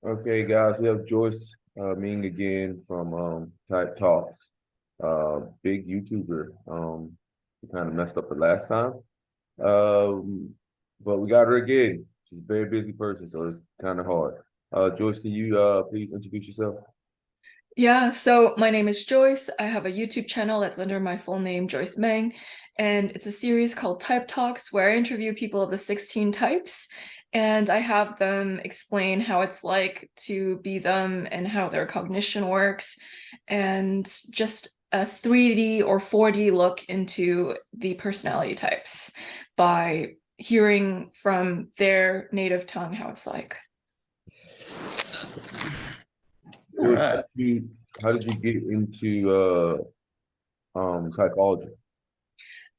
Okay, guys, we have Joyce Meng again from Type Talks, big YouTuber. We kind of messed up the last time, um, but we got her again. She's a very busy person, so it's kind of hard. Joyce, can you please introduce yourself? Yeah, so my name is Joyce. I have a YouTube channel that's under my full name, Joyce Meng, and it's a series called Type Talks where I interview people of the 16 types and I have them explain how it's like to be them and how their cognition works, and just a 3D or 4D look into the personality types by hearing from their native tongue how it's like. All Joyce, right. how did you get into typology?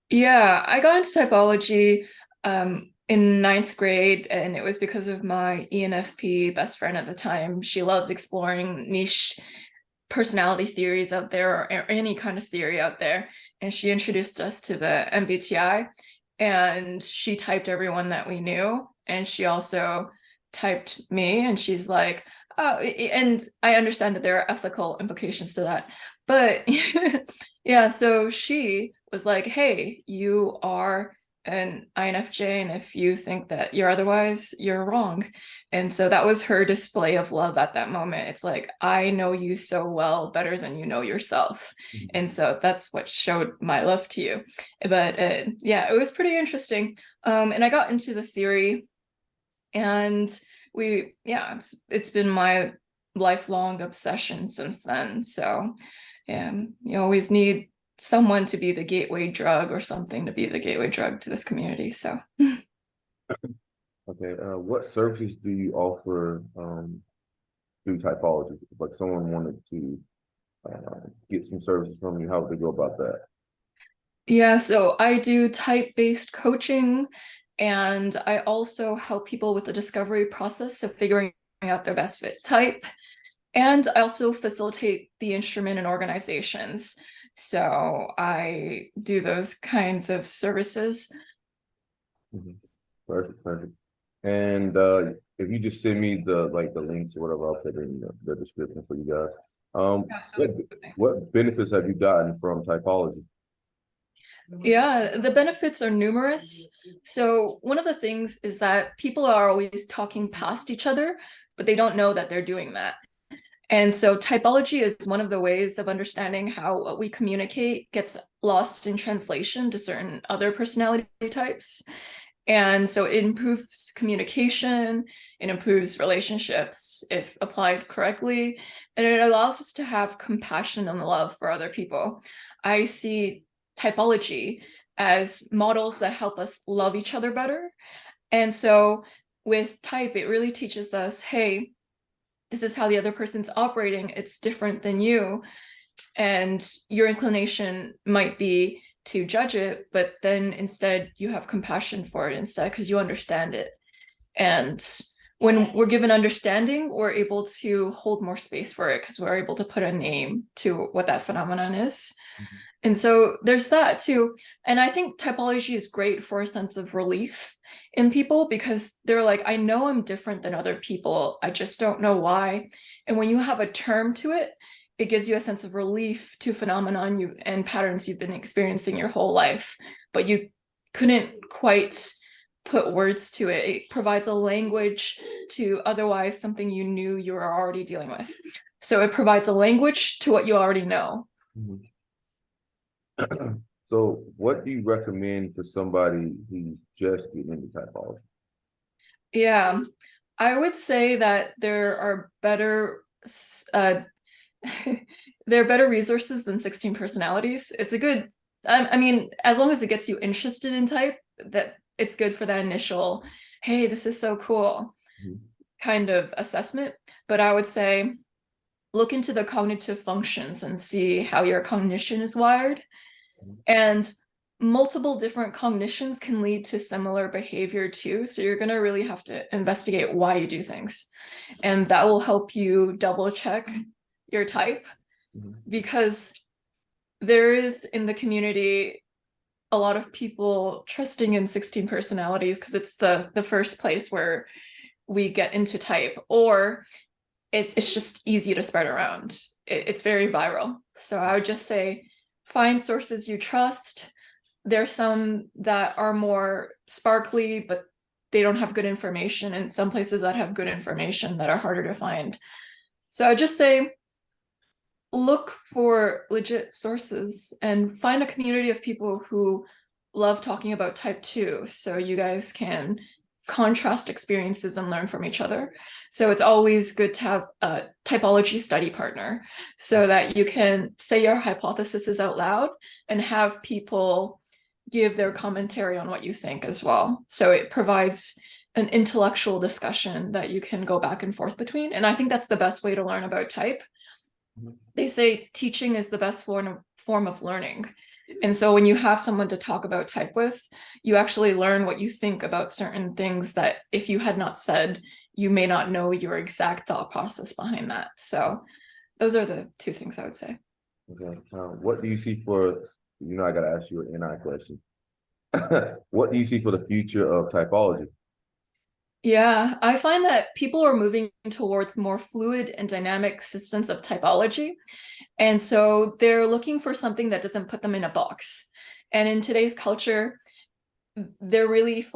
Yeah, I got into typology in ninth grade, and it was because of my ENFP best friend at the time. She loves exploring niche personality theories out there, or any kind of theory out there. And she introduced us to the MBTI, and she typed everyone that we knew. And she also typed me, and she's like, oh, and I understand that there are ethical implications to that. But yeah, so she was like, hey, you are an INFJ, and if you think that you're otherwise, you're wrong. And so that was her display of love at that moment. It's like, I know you so well, better than you know yourself. And so that's what showed my love to you. But yeah, it was pretty interesting. And I got into the theory, and yeah, it's been my lifelong obsession since then. So yeah, you always need someone to be the gateway drug or something to be the gateway drug to this community. So Okay, what services do you offer through typology? If like someone wanted to get some services from you, how would they go about that? yeah, so I do type-based coaching, and I also help people with the discovery process of figuring out their best fit type. And I also facilitate the instrument and organizations. So I do those kinds of services. Mhm. Perfect, perfect. And if you just send me the links or whatever, I'll put it in the description for you guys. What Absolutely. what benefits have you gotten from typology? Yeah, the benefits are numerous. So one of the things is that people are always talking past each other, but they don't know that they're doing that. And so typology is one of the ways of understanding how what we communicate gets lost in translation to certain other personality types. And so it improves communication, it improves relationships if applied correctly, and it allows us to have compassion and love for other people. I see typology as models that help us love each other better. And so with type, it really teaches us, hey, this is how the other person's operating. It's different than you. And your inclination might be to judge it, but then instead you have compassion for it instead because you understand it. And when we're given understanding, we're able to hold more space for it because we're able to put a name to what that phenomenon is. And so there's that too. And I think typology is great for a sense of relief in people because they're like, I know I'm different than other people. I just don't know why. And when you have a term to it, it gives you a sense of relief to phenomenon you and patterns you've been experiencing your whole life, but you couldn't quite put words to it. It provides a language to otherwise something you knew you were already dealing with. So it provides a language to what you already know. Mhm. So, what do you recommend for somebody who's just getting into typology? Yeah, I would say that there are better uh there are better resources than 16 personalities. It's a good, I mean, as long as it gets you interested in type, that it's good for that initial, hey, this is so cool Mhm. kind of assessment. But I would say look into the cognitive functions and see how your cognition is wired. And multiple different cognitions can lead to similar behavior too. So you're going to really have to investigate why you do things. And that will help you double check your type, Mhm. because there is in the community a lot of people trusting in 16 personalities because it's the first place where we get into type, or it's just easy to spread around. It's very viral. So I would just say find sources you trust. There's some that are more sparkly, but they don't have good information, and some places that have good information that are harder to find. So I just say look for legit sources and find a community of people who love talking about type 2, so you guys can contrast experiences and learn from each other. So it's always good to have a typology study partner so that you can say your hypotheses out loud and have people give their commentary on what you think as well. So it provides an intellectual discussion that you can go back and forth between. And I think that's the best way to learn about type. They say teaching is the best form of learning. And so when you have someone to talk about type with, you actually learn what you think about certain things that if you had not said, you may not know your exact thought process behind that. So those are the two things I would say. Okay. What do you see for, I got to ask you an NI question. What do you see for the future of typology? Yeah, I find that people are moving towards more fluid and dynamic systems of typology. And so they're looking for something that doesn't put them in a box. And in today's culture, they're really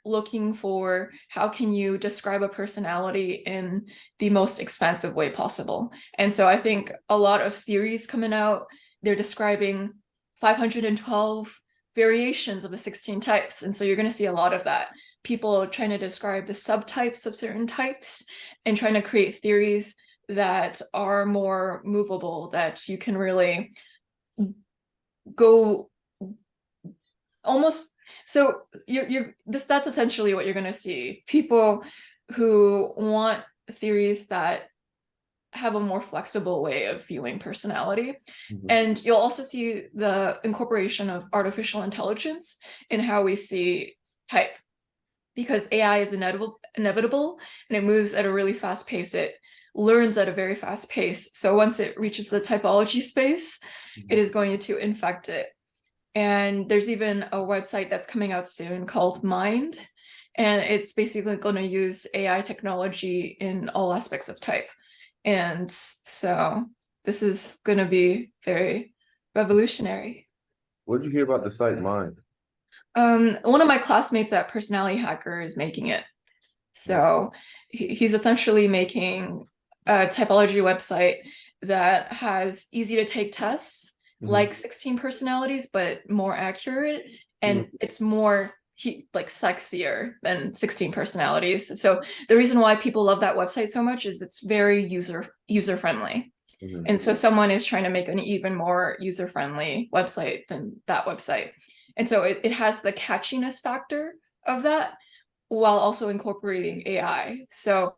looking for how can you describe a personality in the most expansive way possible. And so I think a lot of theories coming out, they're describing 512 variations of the 16 types. And so you're going to see a lot of that. People trying to describe the subtypes of certain types and trying to create theories that are more movable, that you can really go almost. So that's essentially what you're going to see. People who want theories that have a more flexible way of viewing personality. Mm-hmm. And you'll also see the incorporation of artificial intelligence in how we see type, because AI is inevitable and it moves at a really fast pace. It learns at a very fast pace. So once it reaches the typology space, mm-hmm. it is going to infect it. And there's even a website that's coming out soon called Mind, and it's basically going to use AI technology in all aspects of type. And so this is going to be very revolutionary. What did you hear about the site Mind? One of my classmates at Personality Hacker is making it. So he's essentially making a typology website that has easy to take tests, mm-hmm. like 16 personalities, but more accurate. And mm-hmm. it's more sexier than 16 personalities. So the reason why people love that website so much is it's very user friendly. Mm-hmm. And so someone is trying to make an even more user friendly website than that website. And so it has the catchiness factor of that while also incorporating AI. So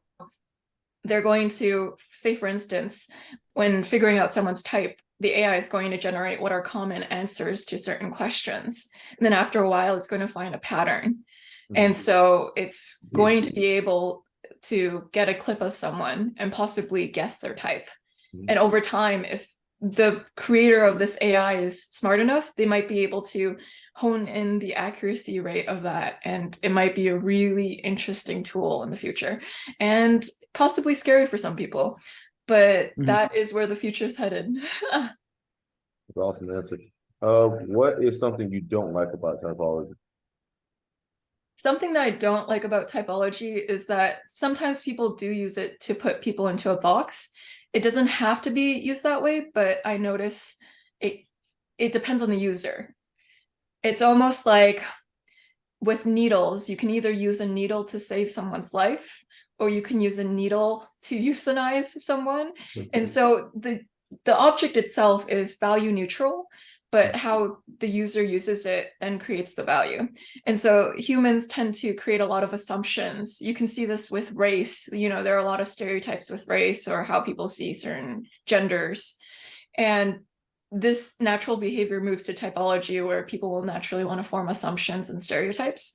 they're going to say, for instance, when figuring out someone's type, the AI is going to generate what are common answers to certain questions. And then after a while, it's going to find a pattern. Mm-hmm. And so it's going to be able to get a clip of someone and possibly guess their type. Mm-hmm. And over time, if the creator of this AI is smart enough, they might be able to hone in the accuracy rate of that. And it might be a really interesting tool in the future and possibly scary for some people, but mm-hmm. that is where the future is headed. That's an awesome answer. What is something you don't like about typology? Something that I don't like about typology is that sometimes people do use it to put people into a box. It doesn't have to be used that way, but I notice it depends on the user. It's almost like with needles, you can either use a needle to save someone's life, or you can use a needle to euthanize someone. Okay. And so the object itself is value neutral, but how the user uses it then creates the value. And so humans tend to create a lot of assumptions. You can see this with race. There are a lot of stereotypes with race or how people see certain genders. And this natural behavior moves to typology, where people will naturally want to form assumptions and stereotypes,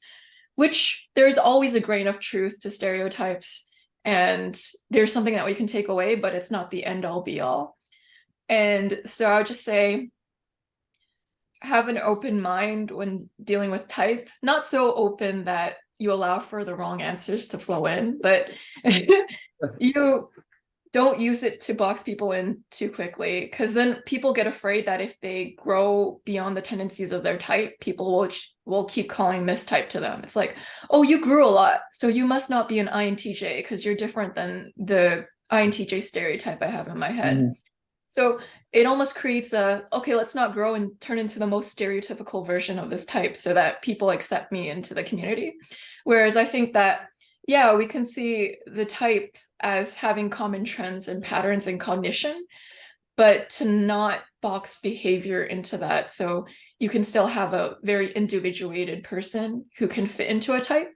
which there's always a grain of truth to stereotypes. And there's something that we can take away, but it's not the end all be all. And so I would just say, have an open mind when dealing with type, not so open that you allow for the wrong answers to flow in, but you don't use it to box people in too quickly, because then people get afraid that if they grow beyond the tendencies of their type, people will keep calling mistype to them. It's like, oh, you grew a lot, so you must not be an INTJ because you're different than the INTJ stereotype I have in my head. Mhm. So it almost creates okay, let's not grow and turn into the most stereotypical version of this type so that people accept me into the community. Whereas I think that, yeah, we can see the type as having common trends and patterns and cognition, but to not box behavior into that. So you can still have a very individuated person who can fit into a type,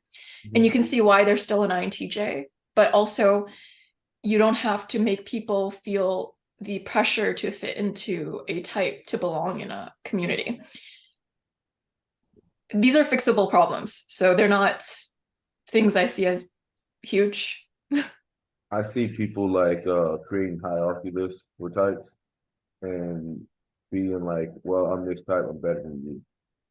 and you can see why they're still an INTJ, but also you don't have to make people feel the pressure to fit into a type to belong in a community. These are fixable problems, so they're not things I see as huge. I see people like creating hierarchy lists for types and being like, well, I'm this type, I'm better than you.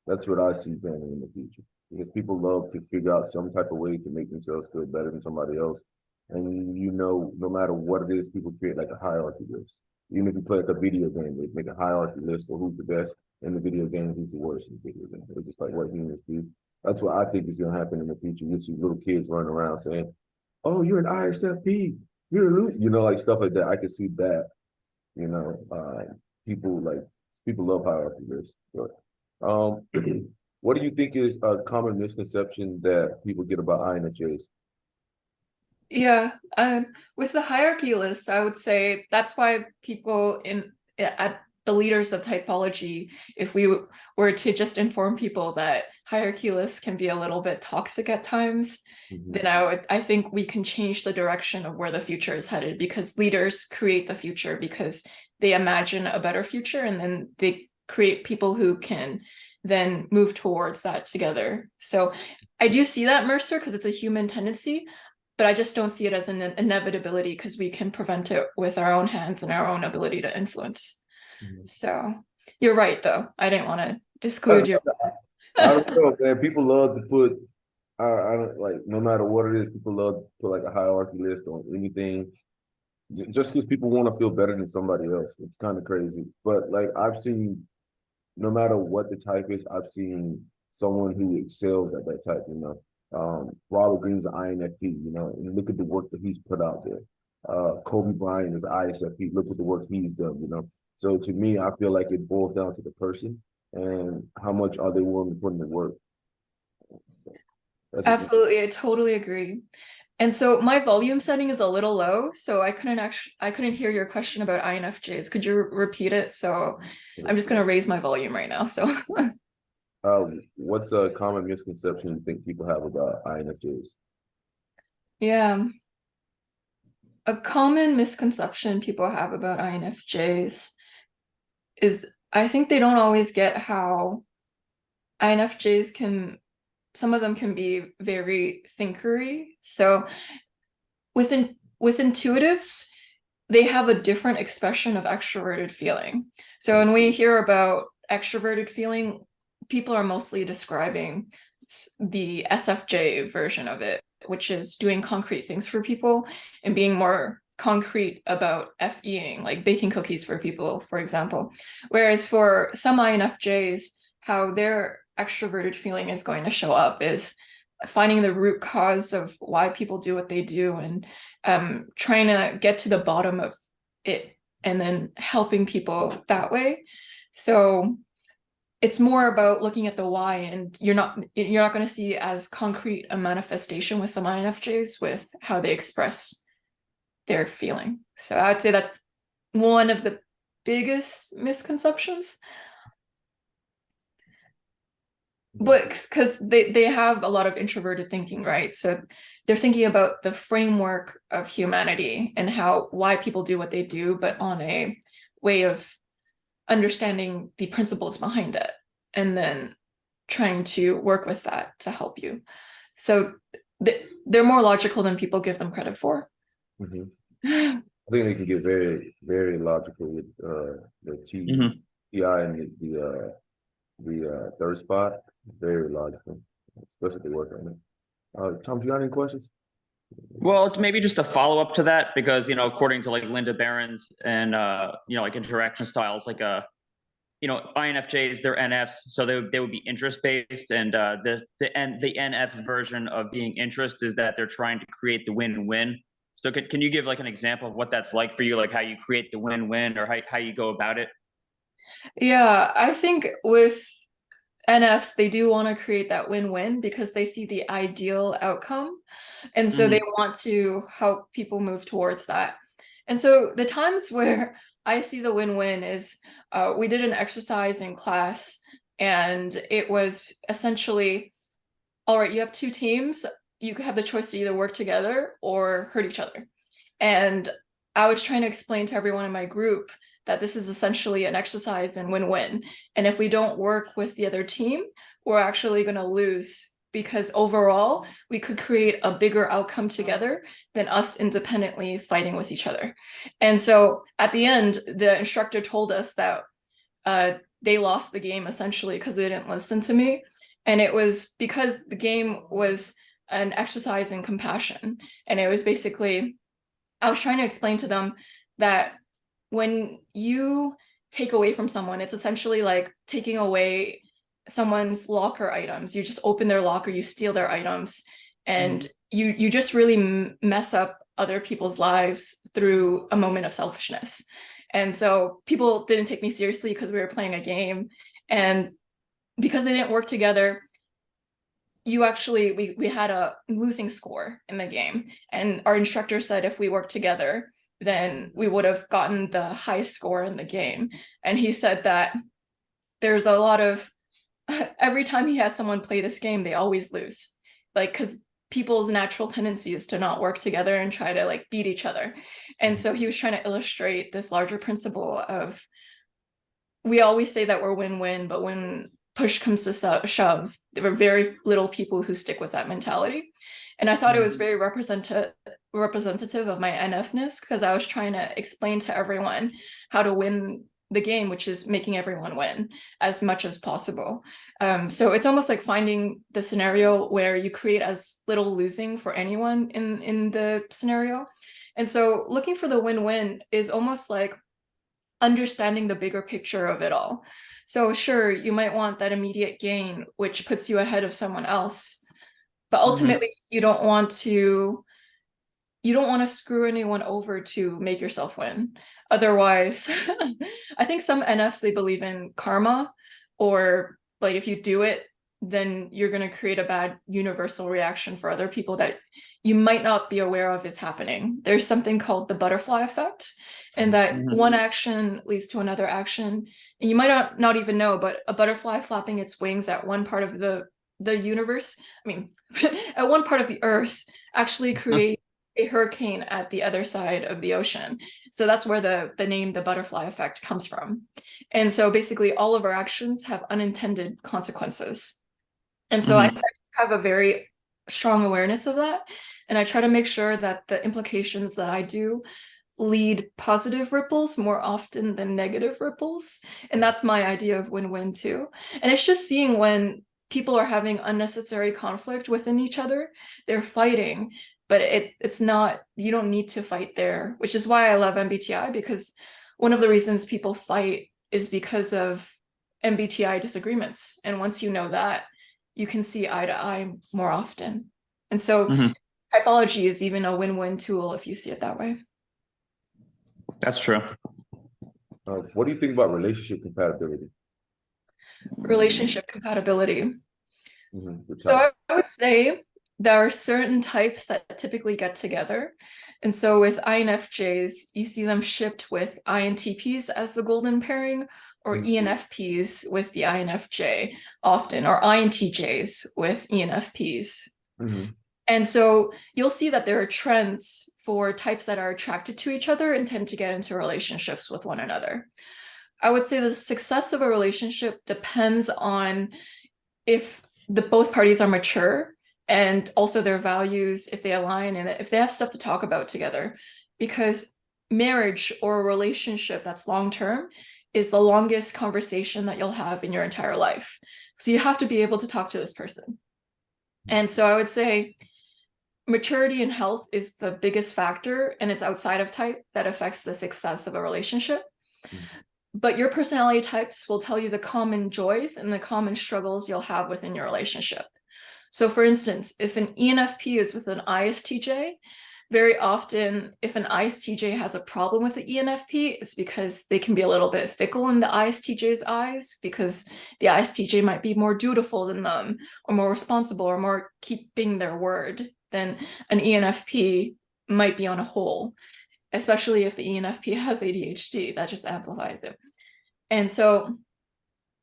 That's what I see planning in the future. Because people love to figure out some type of way to make themselves feel better than somebody else. And you know, no matter what it is, people create like a hierarchy list. Even if you play like a video game, they make a hierarchy list for who's the best in the video game, who's the worst in the video game. It's just like what humans do. That's what I think is gonna happen in the future. You see little kids running around saying, oh, you're an ISFP, you're a loser, you know, like stuff like that. I can see that, you know, people love hierarchy lists. But what do you think is a common misconception that people get about INFJs? Yeah, with the hierarchy list, I would say that's why people at the leaders of typology, if we were to just inform people that hierarchy lists can be a little bit toxic at times, then I think we can change the direction of where the future is headed, because leaders create the future because they imagine a better future, and then they create people who can then move towards that together. So I do see that, Mercer, because it's a human tendency, but I just don't see it as an inevitability because we can prevent it with our own hands and our own ability to influence. So you're right, though. I didn't want to disclude your. I don't know, man. People love to put, I don't like, no matter what it is, people love to put like a hierarchy list on anything, just because people want to feel better than somebody else. It's kind of crazy. But like, I've seen, no matter what the type is, I've seen someone who excels at that type, you know. Robert Greene's an INFP, you know, and look at the work that he's put out there. Kobe Bryant is ISFP. Look at the work he's done, you know. So to me, I feel like it boils down to the person and how much are they willing to put in the work. So Absolutely, I totally agree. And so my volume setting is a little low, so I couldn't hear your question about INFJs. Could you repeat it? So I'm just gonna raise my volume right now. So what's a common misconception you think people have about INFJs? yeah, a common misconception people have about INFJs is I think they don't always get how INFJs can, some of them can be very thinkery. So with intuitives, they have a different expression of extroverted feeling. So when we hear about extroverted feeling, people are mostly describing the SFJ version of it, which is doing concrete things for people and being more concrete about FEing, like baking cookies for people, for example. Whereas for some INFJs, how their extroverted feeling is going to show up is finding the root cause of why people do what they do, and trying to get to the bottom of it and then helping people that way. So it's more about looking at the why, and you're not going to see as concrete a manifestation with some INFJs with how they express their feeling. So I would say that's one of the biggest misconceptions. But because they have a lot of introverted thinking, right? So they're thinking about the framework of humanity and why people do what they do, but on a way of understanding the principles behind it, and then trying to work with that to help you. So they're more logical than people give them credit for. I think they can get very, very logical with the TI and the third spot. Very logical, especially if they work on it. Tom, you got any questions? Well, maybe just a follow up to that, because according to like Linda Barron's and like interaction styles, like INFJs, they're NFs, so they would be interest based, and the NF version of being interest is that they're trying to create the win-win. So can you give like an example of what that's like for you, like how you create the win-win, or how you go about it? Yeah, I think with NFs, they do want to create that win-win because they see the ideal outcome. And so they want to help people move towards that. And so the times where I see the win-win is we did an exercise in class, and it was essentially, all right, you have two teams. You have the choice to either work together or hurt each other. And I was trying to explain to everyone in my group that this is essentially an exercise in win-win. And if we don't work with the other team, we're actually going to lose, because overall, we could create a bigger outcome together than us independently fighting with each other. And so at the end, the instructor told us that they lost the game essentially because they didn't listen to me. And it was because the game was an exercise in compassion. And it was basically, I was trying to explain to them that when you take away from someone, it's essentially like taking away someone's locker items. You just open their locker, you steal their items, and you just really mess up other people's lives through a moment of selfishness. And so people didn't take me seriously because we were playing a game. And because they didn't work together, we had a losing score in the game. And our instructor said if we worked together, then we would have gotten the high score in the game. And he said that there's a lot of, every time he has someone play this game, they always lose. Like, because people's natural tendency is to not work together and try to like beat each other. And so he was trying to illustrate this larger principle of, we always say that we're win-win, but when push comes to shove, there were very little people who stick with that mentality. And I thought it was very representative of my NFness, because I was trying to explain to everyone how to win the game, which is making everyone win as much as possible. So it's almost like finding the scenario where you create as little losing for anyone in the scenario. And so looking for the win-win is almost like understanding the bigger picture of it all. So sure, you might want that immediate gain, which puts you ahead of someone else, but ultimately you don't want to screw anyone over to make yourself win. Otherwise, I think some NFs, they believe in karma, or like if you do it, then you're going to create a bad universal reaction for other people that you might not be aware of is happening. There's something called the butterfly effect, and that one action leads to another action. And you might not even know, but a butterfly flapping its wings at one part of the universe, I mean, at one part of the earth, actually create a hurricane at the other side of the ocean. So that's where the name, the butterfly effect, comes from. And so basically all of our actions have unintended consequences. And so I have a very strong awareness of that. And I try to make sure that the implications that I do lead positive ripples more often than negative ripples. And that's my idea of win-win too. And it's just seeing when people are having unnecessary conflict within each other, they're fighting, but it's not, you don't need to fight there, which is why I love MBTI, because one of the reasons people fight is because of MBTI disagreements. And once you know that, you can see eye to eye more often. And so typology is even a win-win tool if you see it that way. That's true. What do you think about relationship compatibility? Relationship compatibility. So I would say there are certain types that typically get together. And so with INFJs, you see them shipped with INTPs as the golden pairing, or ENFPs with the INFJ often, or INTJs with ENFPs. And so you'll see that there are trends for types that are attracted to each other and tend to get into relationships with one another. I would say the success of a relationship depends on if both parties are mature, and also their values, if they align, and if they have stuff to talk about together. Because marriage or a relationship that's long-term is the longest conversation that you'll have in your entire life. So you have to be able to talk to this person. And so I would say maturity and health is the biggest factor, and it's outside of type that affects the success of a relationship. But your personality types will tell you the common joys and the common struggles you'll have within your relationship. So for instance, if an ENFP is with an ISTJ, very often if an ISTJ has a problem with the ENFP, it's because they can be a little bit fickle in the ISTJ's eyes, because the ISTJ might be more dutiful than them, or more responsible, or more keeping their word than an ENFP might be on a whole, especially if the ENFP has ADHD, that just amplifies it. And so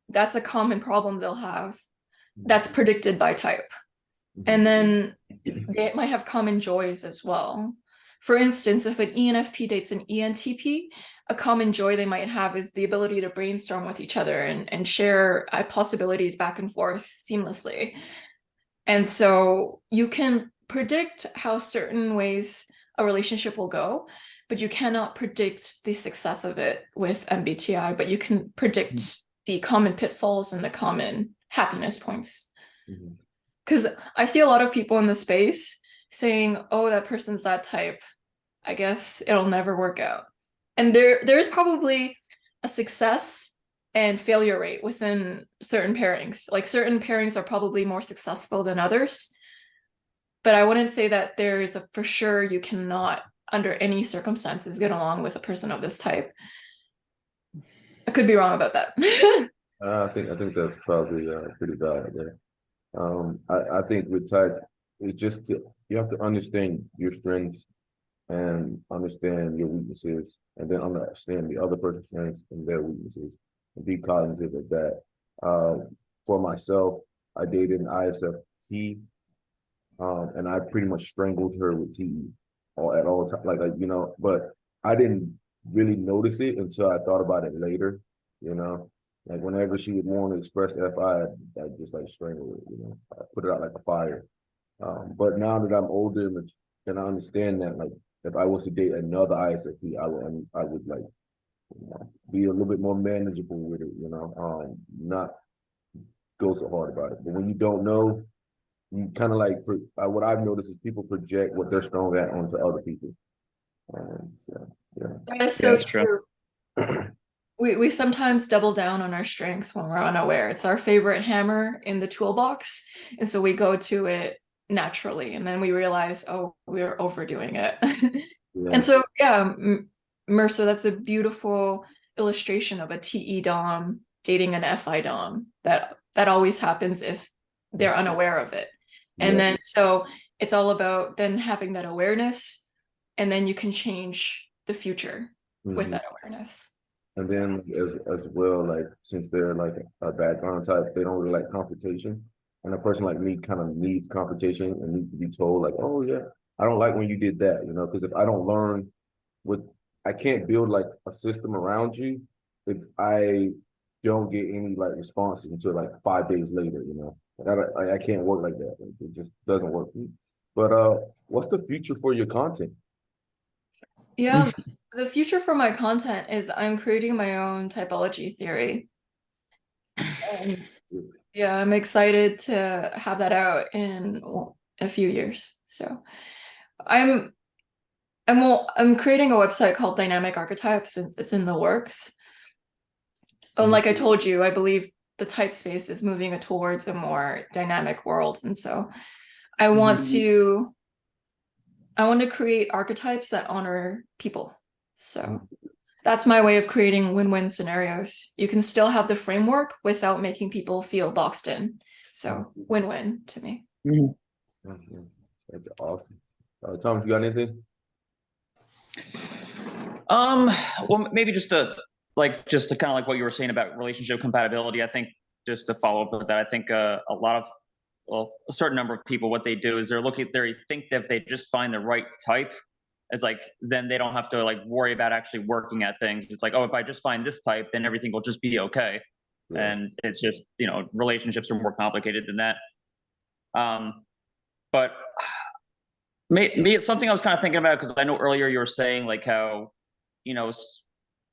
that's a common problem they'll have that's predicted by type. And then they might have common joys as well. For instance, if an ENFP dates an ENTP, a common joy they might have is the ability to brainstorm with each other and share possibilities back and forth seamlessly. And so you can predict how certain ways a relationship will go, but you cannot predict the success of it with MBTI, but you can predict the common pitfalls and the common happiness points. Because I see a lot of people in the space saying, oh, that person's that type, I guess it'll never work out. And there's probably a success and failure rate within certain pairings. Like certain pairings are probably more successful than others. But I wouldn't say that there is a for sure you cannot, under any circumstances, get along with a person of this type. I could be wrong about that. I think that's probably pretty valid there. I think with type, it's just you have to understand your strengths and understand your weaknesses, and then understand the other person's strengths and their weaknesses, and be cognitive of that. For myself, I dated an ISFP, and I pretty much strangled her with TE at all times. Like you know, but I didn't really notice it until I thought about it later. You know, like whenever she would want to express FI, I just like strangle it. You know, I put it out like a fire. But now that I'm older and I understand that, like, if I was to date another ISFP, I would like, you know, be a little bit more manageable with it. You know, not go so hard about it. But when you don't know, you kind of like what I've noticed is people project what they're strong at onto other people. So yeah, That is so true. We sometimes double down on our strengths when we're unaware. It's our favorite hammer in the toolbox, and so we go to it naturally, and then we realize, oh, we're overdoing it. And so yeah, Mercer, that's a beautiful illustration of a TE Dom dating an FI Dom. That always happens if they're unaware of it. And then so it's all about then having that awareness, and then you can change the future with that awareness. And then as well, like since they're like a background type, they don't really like confrontation. And a person like me kind of needs confrontation and needs to be told, like, oh yeah, I don't like when you did that, you know, because if I don't learn I can't build like a system around you if I don't get any like responses until like 5 days later, you know. I can't work like that. It just doesn't work for me. But what's the future for your content? Yeah, the future for my content is I'm creating my own typology theory. Yeah, I'm excited to have that out in a few years. So I'm creating a website called Dynamic Archetypes, since it's in the works. And like I told you, I believe the type space is moving towards a more dynamic world. And so I want to create archetypes that honor people. So that's my way of creating win-win scenarios. You can still have the framework without making people feel boxed in. So win-win to me. That's awesome. Thomas, you got anything? Well, maybe just to kind of like what you were saying about relationship compatibility. I think just to follow up with that, I think a certain number of people, what they do is they think that if they just find the right type, it's like, then they don't have to like worry about actually working at things. It's like, oh, if I just find this type, then everything will just be okay. Yeah. And it's just, you know, relationships are more complicated than that. But maybe it's something I was kind of thinking about, because I know earlier you were saying like how, you know,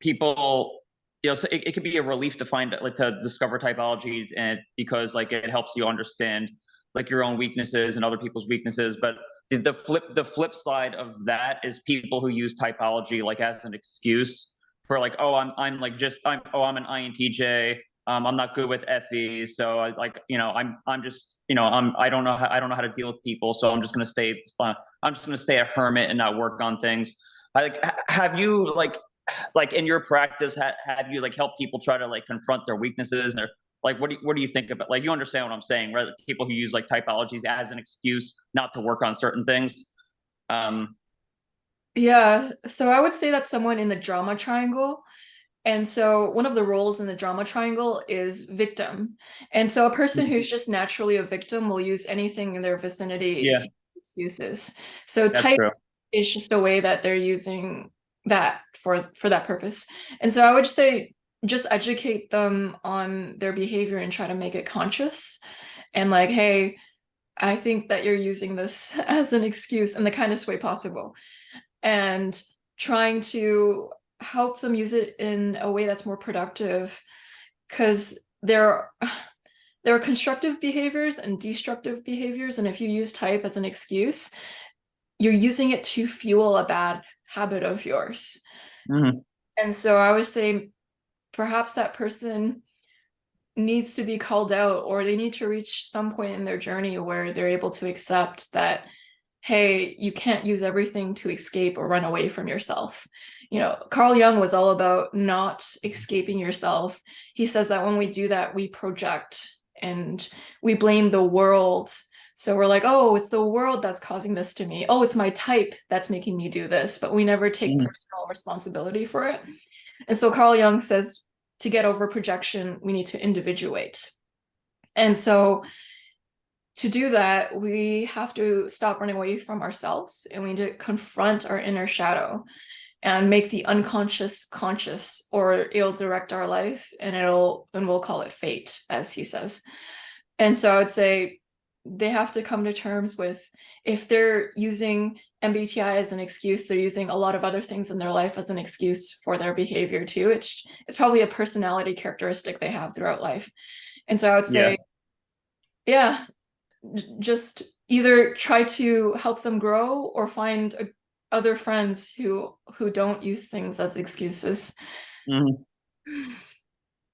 people, you know, so it could be a relief to discover typology, and because like it helps you understand like your own weaknesses and other people's weaknesses. But the flip side of that is people who use typology like as an excuse for like, oh, I'm an INTJ. I'm not good with FE, so I'm just, I don't know how to deal with people, so I'm just gonna stay a hermit and not work on things. Have you like in your practice, have you like helped people try to like confront their weaknesses, or like what do you think about, like, you understand what I'm saying, right? People who use like typologies as an excuse not to work on certain things. Yeah, so I would say that's someone in the drama triangle. And so one of the roles in the drama triangle is victim. And so a person who's just naturally a victim will use anything in their vicinity Yeah, to excuses. So that's type true. is just a way that they're using that for that purpose. And so I would just say just educate them on their behavior and try to make it conscious. And like, hey, I think that you're using this as an excuse in the kindest way possible. And trying to help them use it in a way that's more productive, because there are constructive behaviors and destructive behaviors, and if you use type as an excuse, you're using it to fuel a bad habit of yours. Mm-hmm. And so I would say perhaps that person needs to be called out, or they need to reach some point in their journey where they're able to accept that, hey, you can't use everything to escape or run away from yourself. Carl Jung was all about not escaping yourself. He says that when we do that, we project and we blame the world. So we're like, oh, it's the world that's causing this to me. Oh, it's my type that's making me do this. But we never take personal responsibility for it. And so Carl Jung says to get over projection, we need to individuate. And so to do that, we have to stop running away from ourselves, and we need to confront our inner shadow and make the unconscious conscious, or it'll direct our life, and we'll call it fate, as he says. And so I would say they have to come to terms with, if they're using MBTI as an excuse, they're using a lot of other things in their life as an excuse for their behavior too. It's probably a personality characteristic they have throughout life. And so I would say, yeah, just either try to help them grow or find other friends who don't use things as excuses.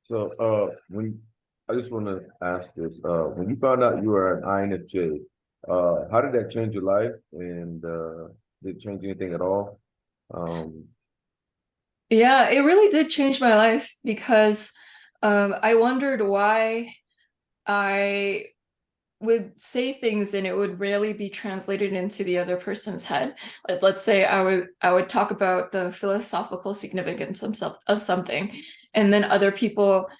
So, when I just want to ask this, when you found out you were an INFJ, how did that change your life, and did it change anything at all? Yeah, it really did change my life, because I wondered why I would say things and it would rarely be translated into the other person's head. Like, let's say I would talk about the philosophical significance of something, and then other people,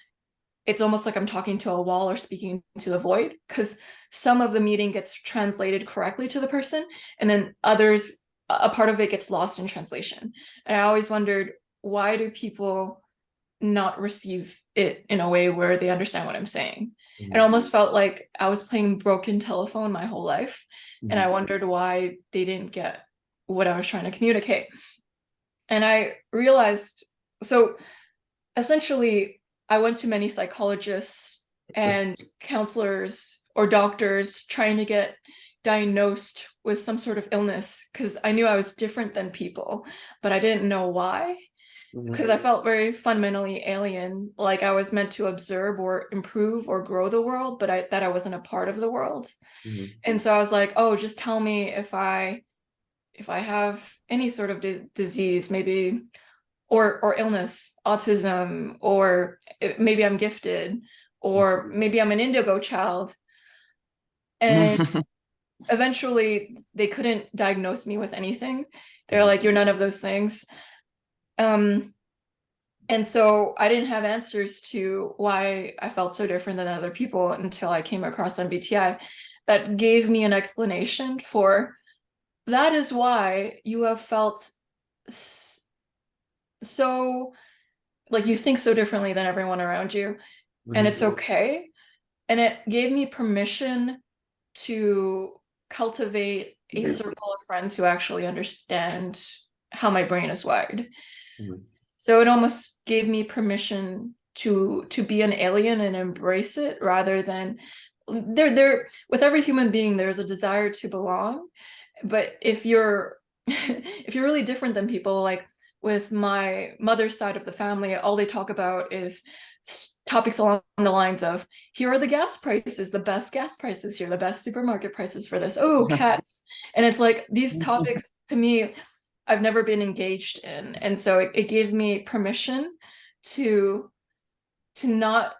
it's almost like I'm talking to a wall or speaking to the void, because some of the meaning gets translated correctly to the person, and then others, a part of it gets lost in translation. And I always wondered, why do people not receive it in a way where they understand what I'm saying? It almost felt like I was playing broken telephone my whole life. And I wondered why they didn't get what I was trying to communicate. And I realized, so essentially, I went to many psychologists and counselors or doctors trying to get diagnosed with some sort of illness, because I knew I was different than people, but I didn't know why. Because I felt very fundamentally alien, like I was meant to observe or improve or grow the world, but that I wasn't a part of the world. And so I was like, oh, just tell me if I have any sort of disease, maybe, or illness, autism, or maybe I'm gifted, or maybe I'm an indigo child. And eventually they couldn't diagnose me with anything. They're like, you're none of those things. And so I didn't have answers to why I felt so different than other people until I came across MBTI that gave me an explanation for, that is why you have felt so, like, you think so differently than everyone around you, and it's okay. And it gave me permission to cultivate a circle of friends who actually understand how my brain is wired. So it almost gave me permission to be an alien and embrace it, rather than there with every human being, there's a desire to belong. But if you're if you're really different than people, like with my mother's side of the family, all they talk about is topics along the lines of, here are the gas prices, the best gas prices here, the best supermarket prices for this. Oh, cats. And it's like, these topics to me, I've never been engaged in. And so it gave me permission to not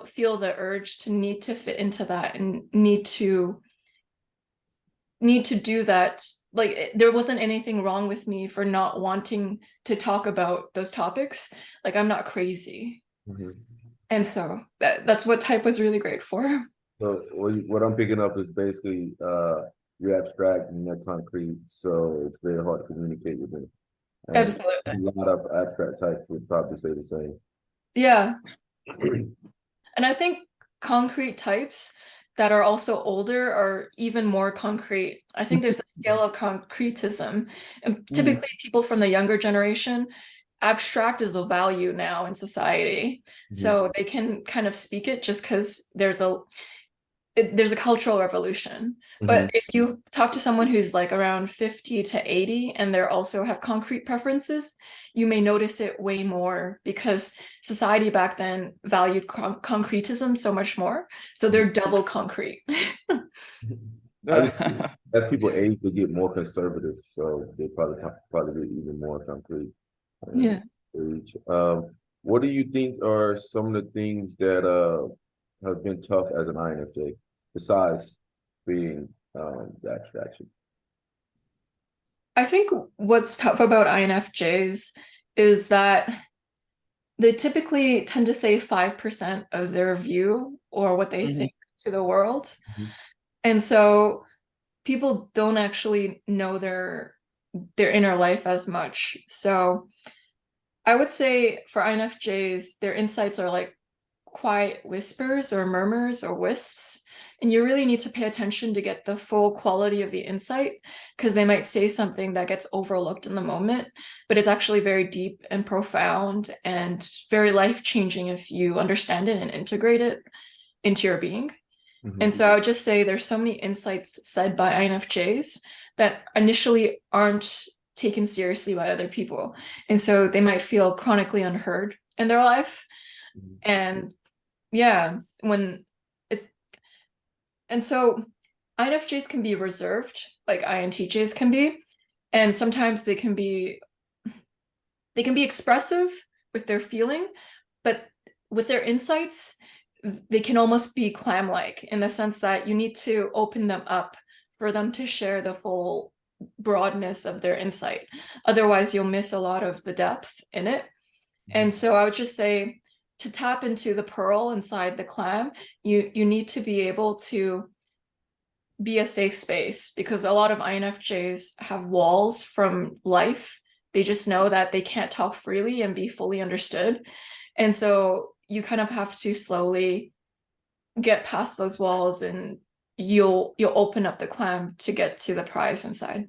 feel the urge to need to fit into that and need to do that. Like, there wasn't anything wrong with me for not wanting to talk about those topics. Like, I'm not crazy. Mhm. And so that's what type was really great for. So what I'm picking up is basically you're abstract and they're concrete, so it's very hard to communicate with them. And Absolutely. a lot of abstract types would probably say the same. Yeah. And I think concrete types that are also older are even more concrete. I think there's a scale of concretism. And typically people from the younger generation, abstract is a value now in society. So they can kind of speak it just because there's a cultural revolution. But if you talk to someone who's like around 50 to 80 and they also have concrete preferences, you may notice it way more because society back then valued concretism so much more. So they're double concrete. As people age, they get more conservative, so they probably get even more concrete. Yeah. Age. What do you think are some of the things that have been tough as an INFJ, besides being the abstraction? I think what's tough about INFJs is that they typically tend to say 5% of their view or what they think to the world. And so people don't actually know their inner life as much. So I would say for INFJs, their insights are like quiet whispers or murmurs or wisps. And you really need to pay attention to get the full quality of the insight, because they might say something that gets overlooked in the moment, but it's actually very deep and profound and very life-changing if you understand it and integrate it into your being. And so I would just say there's so many insights said by INFJs that initially aren't taken seriously by other people. And so they might feel chronically unheard in their life. And yeah, and so INFJs can be reserved, like INTJs can be, and sometimes they can be expressive with their feeling, but with their insights, they can almost be clam-like in the sense that you need to open them up for them to share the full broadness of their insight. Otherwise, you'll miss a lot of the depth in it. And so I would just say, to tap into the pearl inside the clam, you need to be able to be a safe space, because a lot of INFJs have walls from life. They just know that they can't talk freely and be fully understood. And so you kind of have to slowly get past those walls, and you'll open up the clam to get to the prize inside.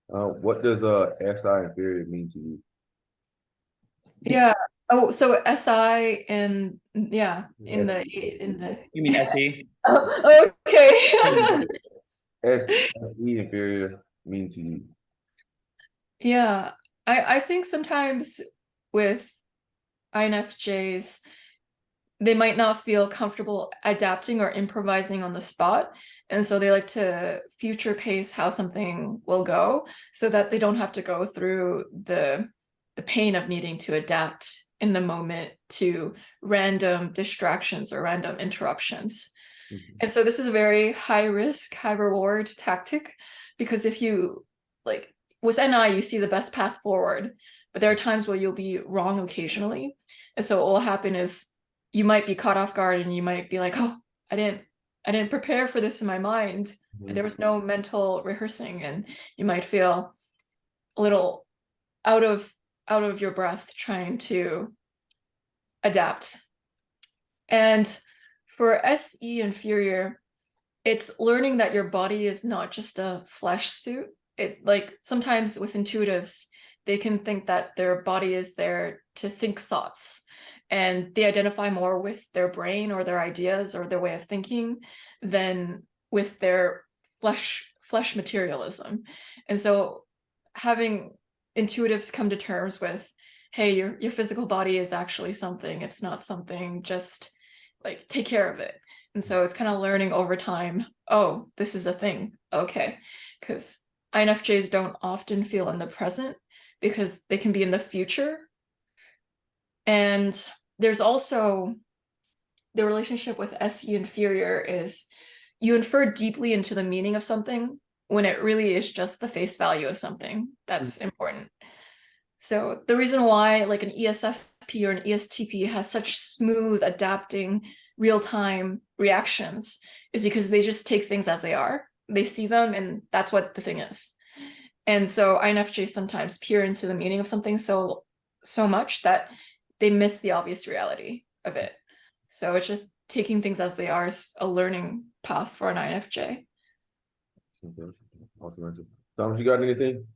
What does SI inferior mean to you? Yeah. Oh, so SI and yeah, in the You mean SE? Oh, okay. SE inferior mean to you? Yeah, I think sometimes with INFJs, they might not feel comfortable adapting or improvising on the spot. And so they like to future pace how something will go so that they don't have to go through the pain of needing to adapt in the moment to random distractions or random interruptions. And so this is a very high risk, high reward tactic, because if you, like with NI, you see the best path forward, but there are times where you'll be wrong occasionally. And so what will happen is you might be caught off guard and you might be like, oh, I didn't prepare for this in my mind. There was no mental rehearsing, and you might feel a little out of your breath trying to adapt. And for SE inferior, it's learning that your body is not just a flesh suit. It, like, sometimes with intuitives, they can think that their body is there to think thoughts. and they identify more with their brain or their ideas or their way of thinking than with their flesh materialism. And so having intuitives come to terms with, hey, your physical body is actually something, it's not something, just like take care of it. And so it's kind of learning over time, oh, this is a thing, okay. Because INFJs don't often feel in the present because they can be in the future. And there's also the relationship with SE inferior is you infer deeply into the meaning of something when it really is just the face value of something that's important. So the reason why like an ESFP or an ESTP has such smooth, adapting, real-time reactions is because they just take things as they are. They see them and that's what the thing is. And so INFJs sometimes peer into the meaning of something so much that they miss the obvious reality of it. So it's just taking things as they are is a learning path for an INFJ. Awesome answer. Thomas, you got anything?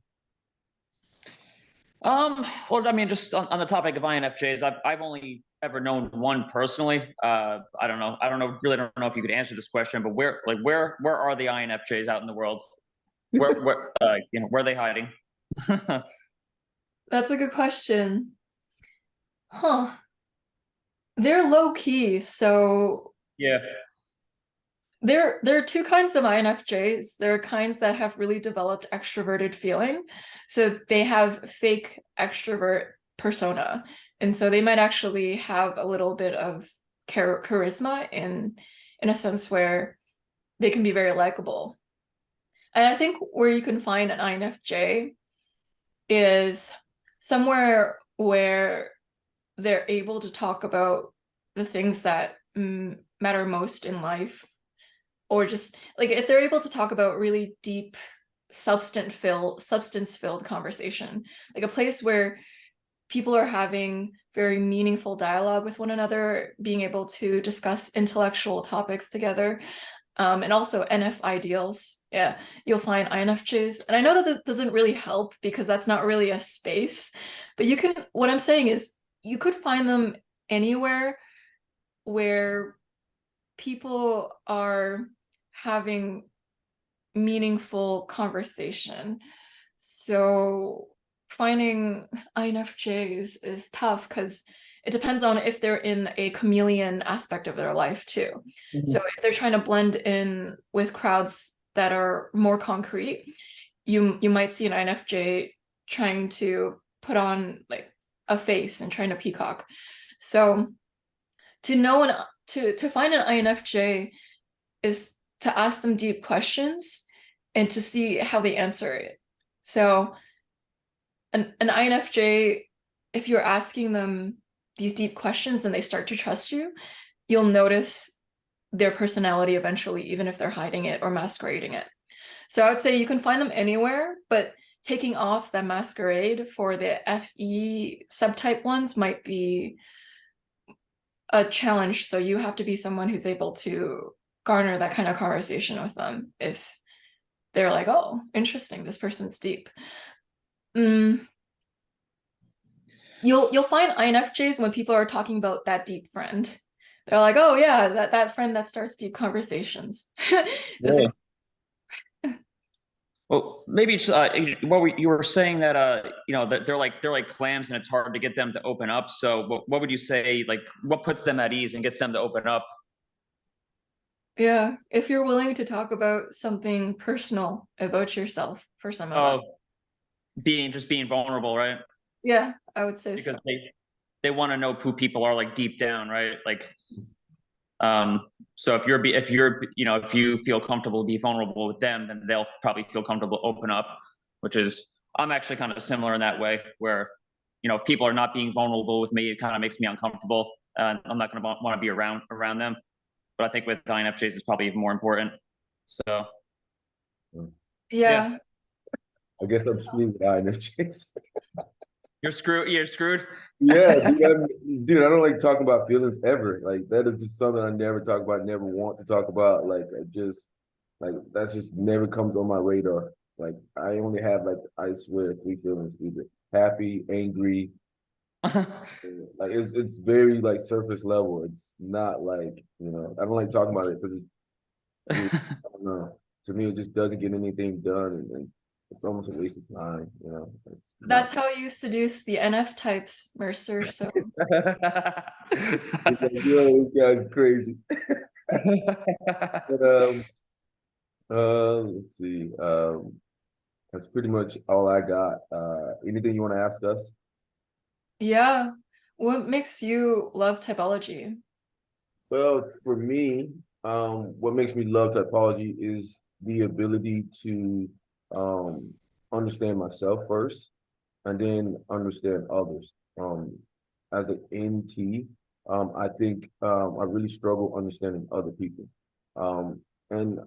Well, I mean, just on the topic of INFJs, I've only ever known one personally. I don't know if you could answer this question, but where are the INFJs out in the world? Where are they hiding? That's a good question. Huh. They're low key, so yeah. There are two kinds of INFJs. There are kinds that have really developed extroverted feeling. So they have fake extrovert persona. And so they might actually have a little bit of charisma in a sense where they can be very likable. And I think where you can find an INFJ is somewhere where they're able to talk about the things that matter most in life. Or just like if they're able to talk about really deep substance-filled conversation, like a place where people are having very meaningful dialogue with one another, being able to discuss intellectual topics together, and also NF ideals. Yeah, you'll find INFJs. And I know that doesn't really help because that's not really a space, but you can, what I'm saying is you could find them anywhere where people are having meaningful conversation. So finding INFJs is tough because it depends on if they're in a chameleon aspect of their life too. So if they're trying to blend in with crowds that are more concrete, you might see an INFJ trying to put on like a face and trying to peacock. So to find an INFJ is to ask them deep questions and to see how they answer it. So an INFJ, if you're asking them these deep questions and they start to trust you, you'll notice their personality eventually, even if they're hiding it or masquerading it. So I would say you can find them anywhere, but taking off that masquerade for the FE subtype ones might be a challenge. So you have to be someone who's able to garner that kind of conversation with them if they're like, oh, interesting, this person's deep. You'll find INFJs when people are talking about that deep friend. They're like, oh yeah, that friend that starts deep conversations. Yeah. Well, maybe it's, you were saying that that they're like clams and it's hard to get them to open up. So what would you say, like what puts them at ease and gets them to open up? Yeah, if you're willing to talk about something personal about yourself for some of them. Being vulnerable, right? Yeah, I would say because so. they want to know who people are like deep down, right? Like so if you feel comfortable to be vulnerable with them, then they'll probably feel comfortable to open up, which is, I'm actually kind of similar in that way where, if people are not being vulnerable with me, it kind of makes me uncomfortable. I'm not going to want to be around them. But I think with INFJs, it's probably even more important. So yeah. I guess I'm screwed with INFJs. You're screwed. Yeah, dude, I don't like talking about feelings ever. Like that is just something I never talk about, never want to talk about. Like that's just never comes on my radar. Like I only have I swear 3 feelings: either happy, angry, Like it's very like surface level. It's not like, you know, I don't like talking about it because I don't know. To me, it just doesn't get anything done, and it's almost a waste of time. You know, it's not. That's how you seduce the NF types, Mercer. So It's like, yo, this guy's crazy. But let's see. That's pretty much all I got. Anything you want to ask us? yeah. What makes you love typology? Well, for me, what makes me love typology is the ability to um, understand myself first and then understand others. As an NT, I think I really struggle understanding other people. Um, and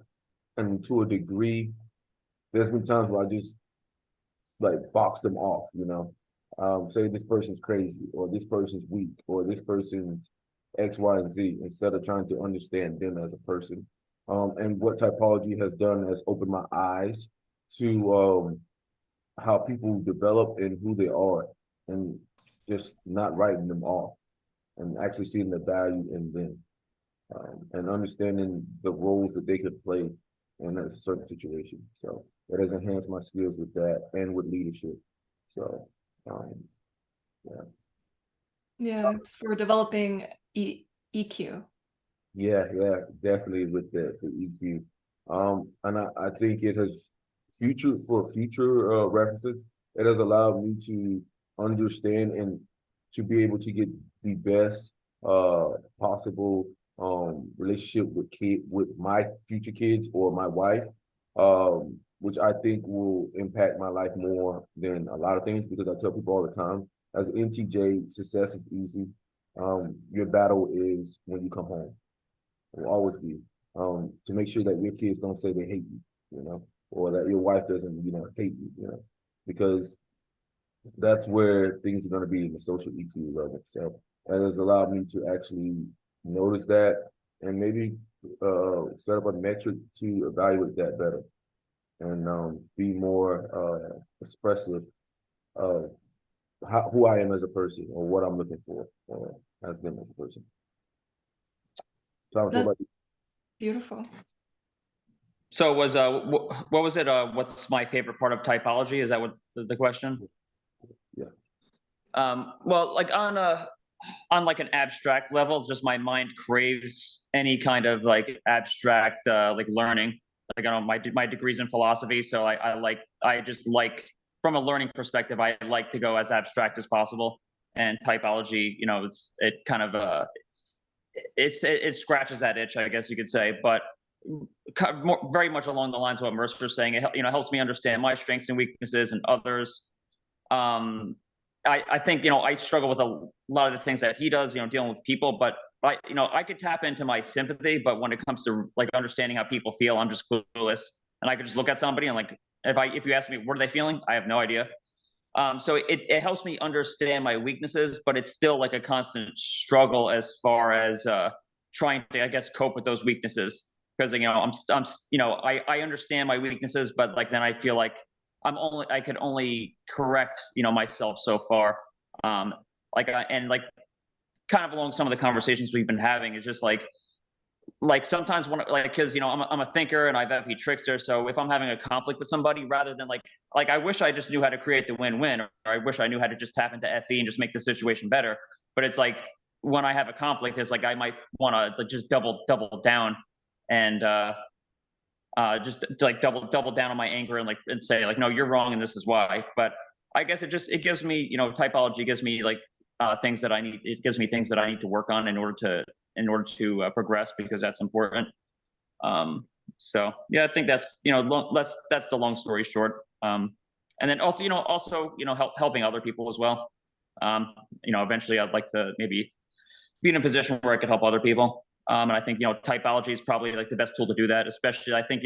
and to a degree, there's been times where I just like box them off, you know. Say this person's crazy or this person's weak or this person's X, Y, and Z instead of trying to understand them as a person. And what typology has done has opened my eyes to how people develop and who they are and just not writing them off and actually seeing the value in them and understanding the roles that they could play in a certain situation. So that has enhanced my skills with that and with leadership. So um, yeah, Yeah, for developing EQ. yeah, definitely with the EQ. And I think it has future references. It has allowed me to understand and to be able to get the best possible relationship with my future kids or my wife, which I think will impact my life more than a lot of things because I tell people all the time, as an NTJ, success is easy. Your battle is when you come home. It will always be to make sure that your kids don't say they hate you, you know, or that your wife doesn't, you know, hate you, you know, because that's where things are going to be in the social EQ level. So that has allowed me to actually notice that and maybe set up a metric to evaluate that better and be more expressive of who I am as a person or what I'm looking for as them as a person. So, That's beautiful. So was what was it? What's my favorite part of typology? Is that what the question? yeah. Well, like on like an abstract level, just my mind craves any kind of like abstract like learning. Like I don't know, my degree's in philosophy, so I just like from a learning perspective, I like to go as abstract as possible. And typology, you know, it kind of it scratches that itch, I guess you could say. But very much along the lines of what Mercer's saying, it helps me understand my strengths and weaknesses and others. Um, I think I struggle with a lot of the things that he does, dealing with people, but I could tap into my sympathy, but when it comes to like understanding how people feel, I'm just clueless. And I could just look at somebody and like if you ask me what are they feeling, I have no idea. So it helps me understand my weaknesses, but it's still like a constant struggle as far as trying to, I guess, cope with those weaknesses. Because I understand my weaknesses, but like then I feel like I could only correct myself so far. And like kind of along some of the conversations we've been having is just like sometimes when like because I'm a thinker and I've FE trickster, so if I'm having a conflict with somebody, rather than like I wish I just knew how to create the win-win, or I wish I knew how to just tap into FE and just make the situation better. But it's like when I have a conflict, it's like I might want to like just double down and just like double down on my anger and say like, no, you're wrong and this is why. But I guess it gives me, typology gives me like things that I need. It gives me things that I need to work on in order to progress, because that's important. So yeah, I think that's that's the long story short. And then also helping other people as well. Eventually I'd like to maybe be in a position where I could help other people. And I think typology is probably like the best tool to do that. Especially, I think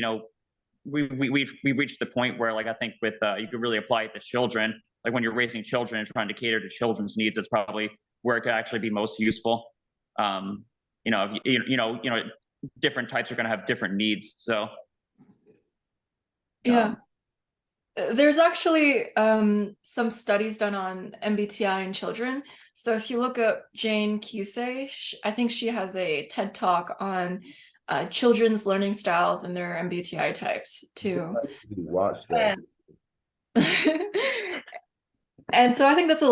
we've reached the point where like I think with you could really apply it to children. Like when you're raising children and trying to cater to children's needs, it's probably where it could actually be most useful. Different types are going to have different needs. So Yeah. There's actually some studies done on MBTI in children. So if you look up Jane Kisei, I think she has a TED talk on children's learning styles and their MBTI types too. I actually watched that. And so I think that's a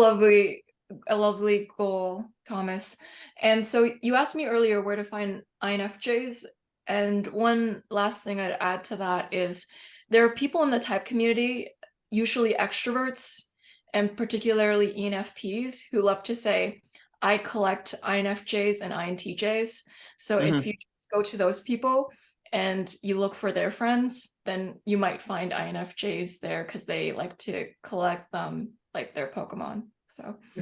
lovely goal, Thomas. And so you asked me earlier where to find INFJs, and one last thing I'd add to that is there are people in the type community, usually extroverts, and particularly ENFPs, who love to say, I collect INFJs and INTJs. So if you just go to those people and you look for their friends, then you might find INFJs there because they like to collect them like their Pokemon. So I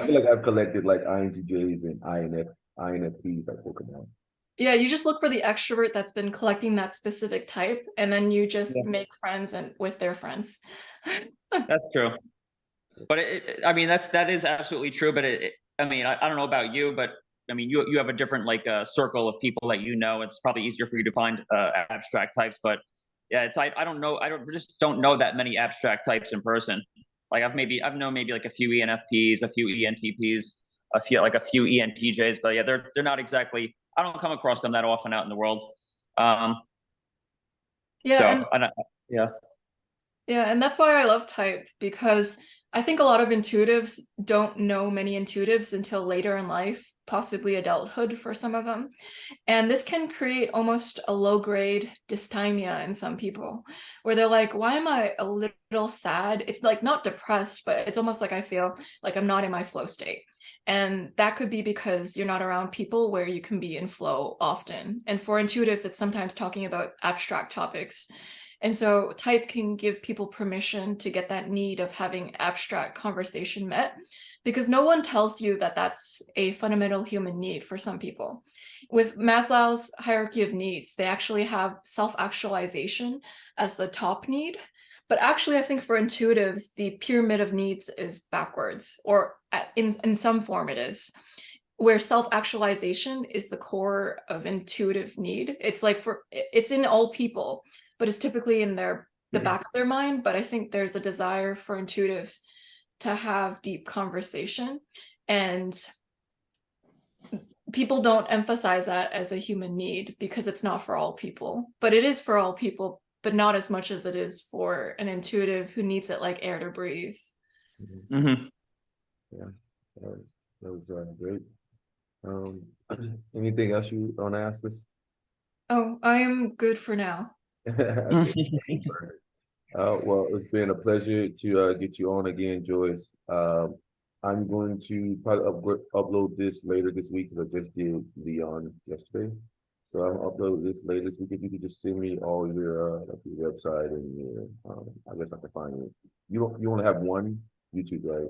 feel like I've collected like INTJs and INFPs like Pokemon. yeah, you just look for the extrovert that's been collecting that specific type, and then you just make friends and with their friends. That's true. But I mean, that is absolutely true. But I mean, I don't know about you, but I mean, you have a different like circle of people that you know. It's probably easier for you to find abstract types. But yeah, it's I don't know. Just don't know that many abstract types in person. Like I've known maybe like a few ENFPs, a few ENTPs, a few ENTJs. But yeah, they're not exactly. I don't come across them that often out in the world. Yeah, so yeah. Yeah, and that's why I love type, because I think a lot of intuitives don't know many intuitives until later in life, possibly adulthood for some of them. And this can create almost a low-grade dysthymia in some people, where they're like, why am I a little sad? It's like not depressed, but it's almost like I feel like I'm not in my flow state. And that could be because you're not around people where you can be in flow often. And for intuitives, it's sometimes talking about abstract topics. And so type can give people permission to get that need of having abstract conversation met, because no one tells you that that's a fundamental human need for some people. With Maslow's hierarchy of needs, they actually have self-actualization as the top need. But actually, I think for intuitives, the pyramid of needs is backwards, or in some form it is, where self-actualization is the core of intuitive need. It's like it's in all people, but it's typically in the back of their mind. But I think there's a desire for intuitives to have deep conversation, and people don't emphasize that as a human need because it's not for all people. But it is for all people, but not as much as it is for an intuitive who needs it like air to breathe. Mm-hmm. Yeah, that was great. Anything else you want to ask us? Oh, I am good for now. Well, it's been a pleasure to get you on again, Joyce. I'm going to probably upload this later this week because I just did Leon yesterday. So I'll upload this later this week. If you could just send me all your like your website and your I guess I can find it. You only have one YouTube, right?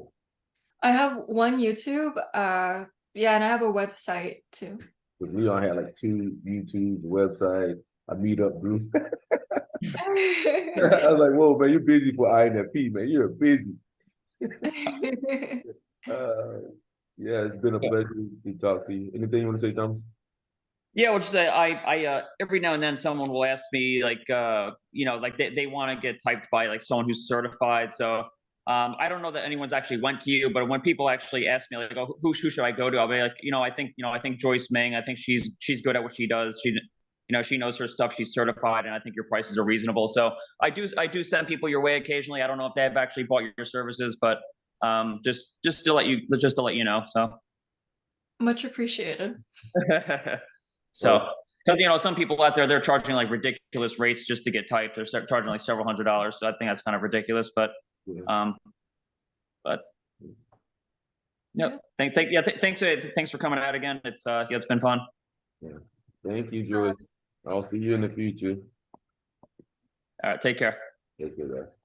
I have one YouTube, yeah, and I have a website too. Because Leon had like 2 YouTubes, a website, a meetup group. I was like, whoa, man, you're busy for INFP, man. You're busy. Yeah, it's been a pleasure to talk to you. Anything you want to say, Thomas? Yeah, which is I every now and then someone will ask me like like they want to get typed by like someone who's certified. So I don't know that anyone's actually went to you, but when people actually ask me like, oh, who should I go to? I'll be like, I think Joyce Meng. I think she's good at what she does. She knows her stuff. She's certified, and I think your prices are reasonable. So I do send people your way occasionally. I don't know if they've actually bought your services, but just to let you know. So Much appreciated. So, because some people out there, they're charging like ridiculous rates just to get typed. They're charging like several $100s. So I think that's kind of ridiculous. But no, thanks for coming out again. It's been fun. Yeah, thank you, Joyce. I'll see you in the future. All right, take care. Take care, guys.